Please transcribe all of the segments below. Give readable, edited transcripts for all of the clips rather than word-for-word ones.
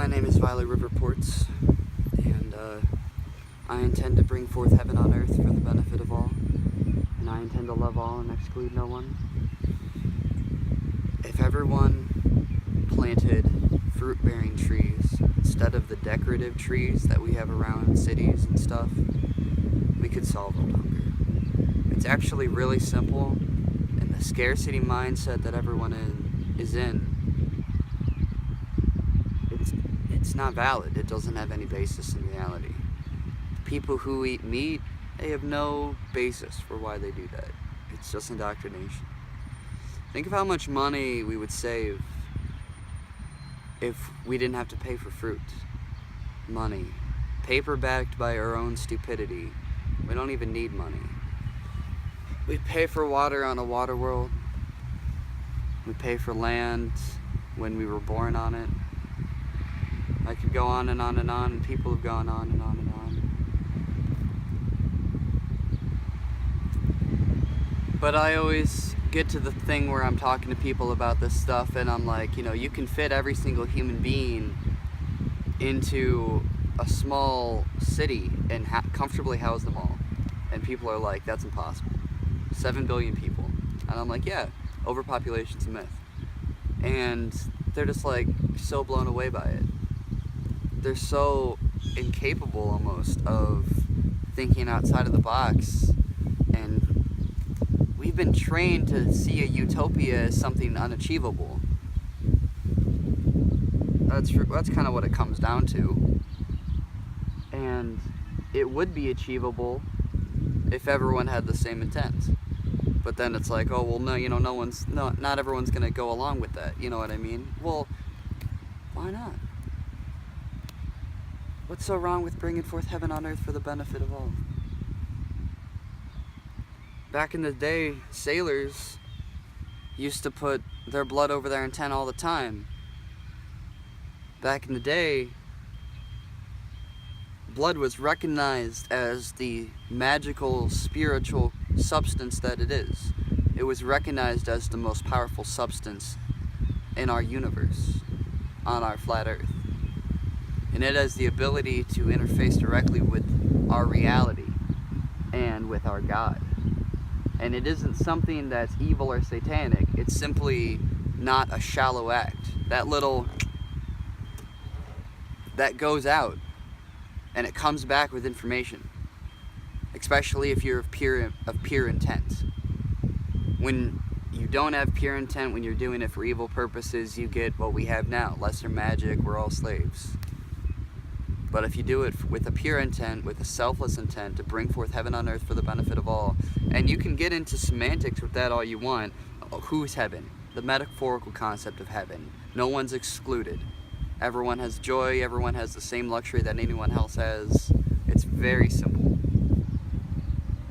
My name is Portz, and I intend to bring forth heaven on earth for the benefit of all, and I intend to love all and exclude no one. If everyone planted fruit-bearing trees instead of the decorative trees that we have around cities and stuff, we could solve world hunger. It's actually really simple, and the scarcity mindset that everyone is in, it's not valid. It doesn't have any basis in reality. People who eat meat, they have no basis for why they do that. It's just indoctrination. Think of how much money we would save if we didn't have to pay for fruit. Money. Paper-backed by our own stupidity. We don't even need money. We pay for water on a water world. We pay for land when we were born on it. I could go on and on and on, and people have gone on and on and on. But I always get to the thing where I'm talking to people about this stuff, and I'm like, you can fit every single human being into a small city and comfortably house them all. And people are like, that's impossible. 7 billion people. And I'm like, yeah, overpopulation's a myth. And they're just like so blown away by it. They're so incapable almost of thinking outside of the box, and we've been trained to see a utopia as something unachievable. That's kind of what it comes down to, and it would be achievable if everyone had the same intent. But then it's like, oh well, no, not everyone's gonna go along with that. You know what I mean? Well, why not? What's so wrong with bringing forth heaven on earth for the benefit of all? Back in the day, sailors used to put their blood over their intent all the time. Back in the day, blood was recognized as the magical, spiritual substance that it is. It was recognized as the most powerful substance in our universe, on our flat earth. And it has the ability to interface directly with our reality and with our God. And it isn't something that's evil or satanic. It's simply not a shallow act. That goes out and it comes back with information. Especially if you're of pure intent. When you don't have pure intent, when you're doing it for evil purposes, you get what we have now. Lesser magic, we're all slaves. But if you do it with a pure intent, with a selfless intent to bring forth heaven on earth for the benefit of all, and you can get into semantics with that all you want. Who's heaven? The metaphorical concept of heaven. No one's excluded. Everyone has joy, everyone has the same luxury that anyone else has. It's very simple.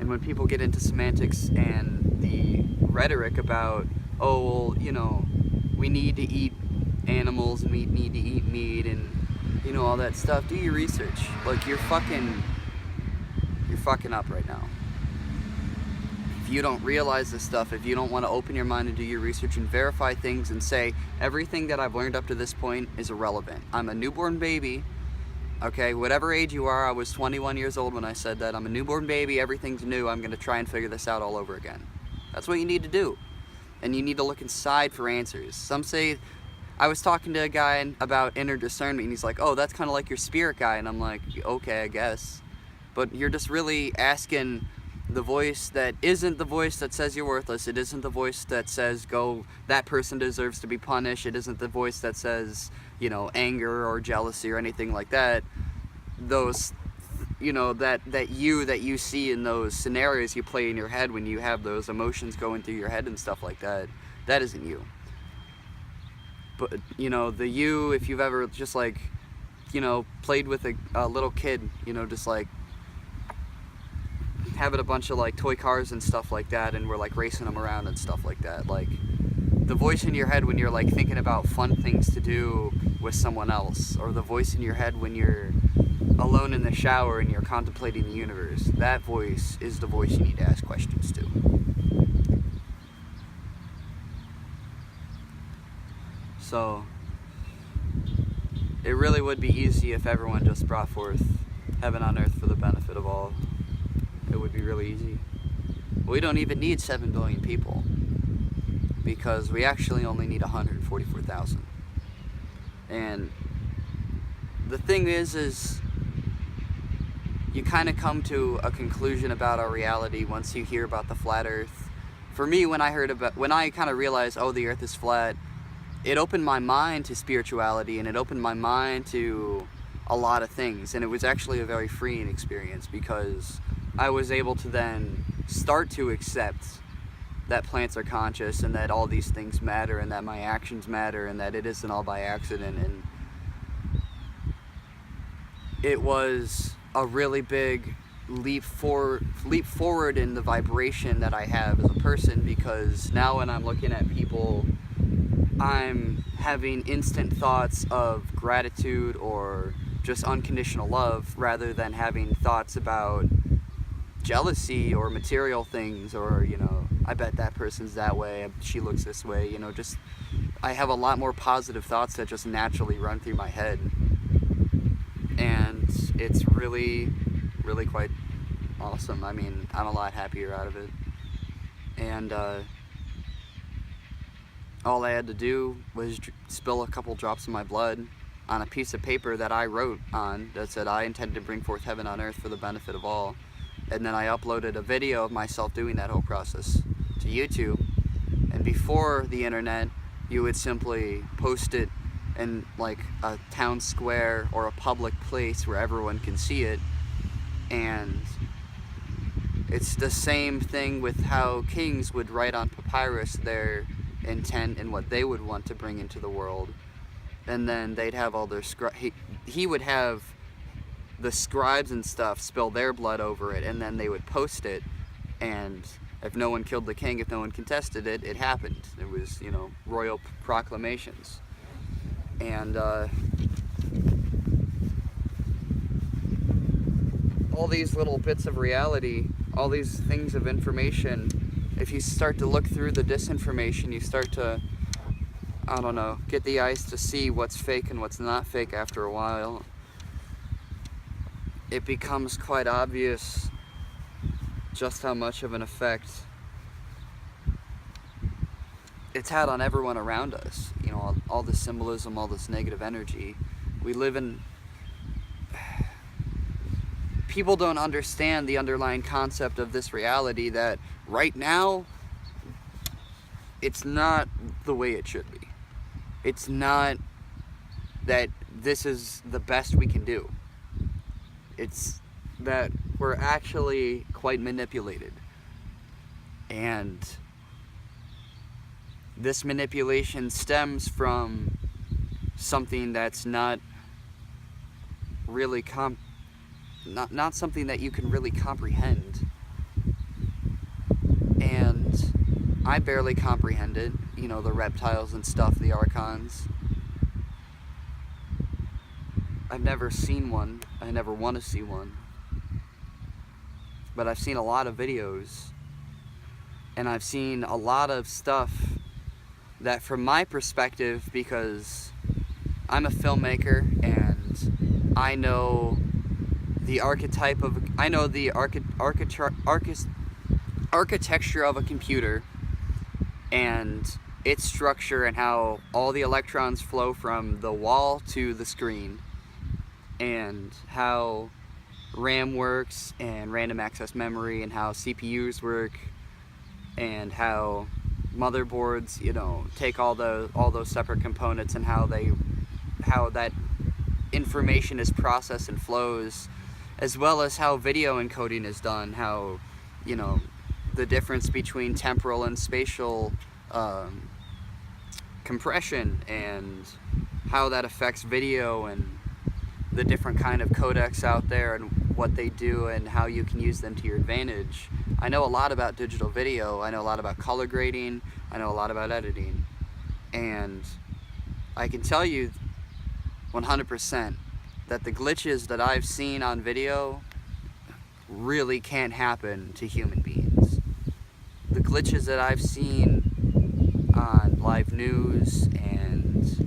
And when people get into semantics and the rhetoric about, oh, well, we need to eat animals and we need to eat meat and all that stuff, do your research. Like, you're fucking up right now. If you don't realize this stuff, if you don't want to open your mind and do your research and verify things and say, everything that I've learned up to this point is irrelevant. I'm a newborn baby, okay? Whatever age you are, I was 21 years old when I said that. I'm a newborn baby, everything's new, I'm going to try and figure this out all over again. That's what you need to do. And you need to look inside for answers. Some say, I was talking to a guy about inner discernment, and he's like, oh, that's kind of like your spirit guy. And I'm like, okay, I guess. But you're just really asking the voice that isn't the voice that says you're worthless. It isn't the voice that says, go, that person deserves to be punished. It isn't the voice that says, anger or jealousy or anything like that. Those, that you see in those scenarios you play in your head when you have those emotions going through your head and stuff like that, that isn't you. But, the you, if you've ever just played with a little kid, just having a bunch of toy cars and stuff like that, and we're racing them around and stuff like that. The voice in your head when you're thinking about fun things to do with someone else, or the voice in your head when you're alone in the shower and you're contemplating the universe, that voice is the voice you need to ask questions to. So It really would be easy if everyone just brought forth heaven on earth for the benefit of all. It would be really easy. We don't even need 7 billion people, because we actually only need 144,000. And the thing is you kind of come to a conclusion about our reality once you hear about the flat earth. For me, when I kind of realized, oh, the earth is flat, it opened my mind to spirituality, and it opened my mind to a lot of things. And it was actually a very freeing experience, because I was able to then start to accept that plants are conscious, and that all these things matter, and that my actions matter, and that it isn't all by accident. And it was a really big leap forward in the vibration that I have as a person, because now when I'm looking at people, I'm having instant thoughts of gratitude or just unconditional love, rather than having thoughts about jealousy or material things, or, you know, I bet that person's that way, she looks this way, you know, just, I have a lot more positive thoughts that just naturally run through my head. And it's really, really quite awesome. I mean, I'm a lot happier out of it. And all I had to do was spill a couple drops of my blood on a piece of paper that I wrote on that said, I intend to bring forth heaven on earth for the benefit of all. And then I uploaded a video of myself doing that whole process to YouTube. And before the internet, you would simply post it in like a town square or a public place where everyone can see it. And it's the same thing with how kings would write on papyrus their intent and what they would want to bring into the world. And then they'd have all their he would have the scribes and stuff spill their blood over it, and then they would post it, and if no one killed the king, if no one contested it, it happened. It was, you know, royal proclamations. And all these little bits of reality, all these things of information, if you start to look through the disinformation, you start to, I don't know, get the eyes to see what's fake and what's not fake after a while. It becomes quite obvious just how much of an effect it's had on everyone around us. You know, all this symbolism, all this negative energy. We live in... People don't understand the underlying concept of this reality, that right now, it's not the way it should be. It's not that this is the best we can do. It's that we're actually quite manipulated. And this manipulation stems from something that's not really not something that you can really comprehend. And I barely comprehend it, you know, the reptiles and stuff, the archons. I've never seen one. I never want to see one. But I've seen a lot of videos, and I've seen a lot of stuff that, from my perspective, because I'm a filmmaker and I know the archetype of, I know the architecture of a computer and its structure, and how all the electrons flow from the wall to the screen, and how RAM works, and random access memory, and how CPUs work, and how motherboards, you know, take all those separate components, and how that information is processed and flows, as well as how video encoding is done, how, you know, the difference between temporal and spatial compression, and how that affects video, and the different kind of codecs out there, and what they do, and how you can use them to your advantage. I know a lot about digital video. I know a lot about color grading. I know a lot about editing. And I can tell you 100% that the glitches that I've seen on video really can't happen to human beings. The glitches that I've seen on live news and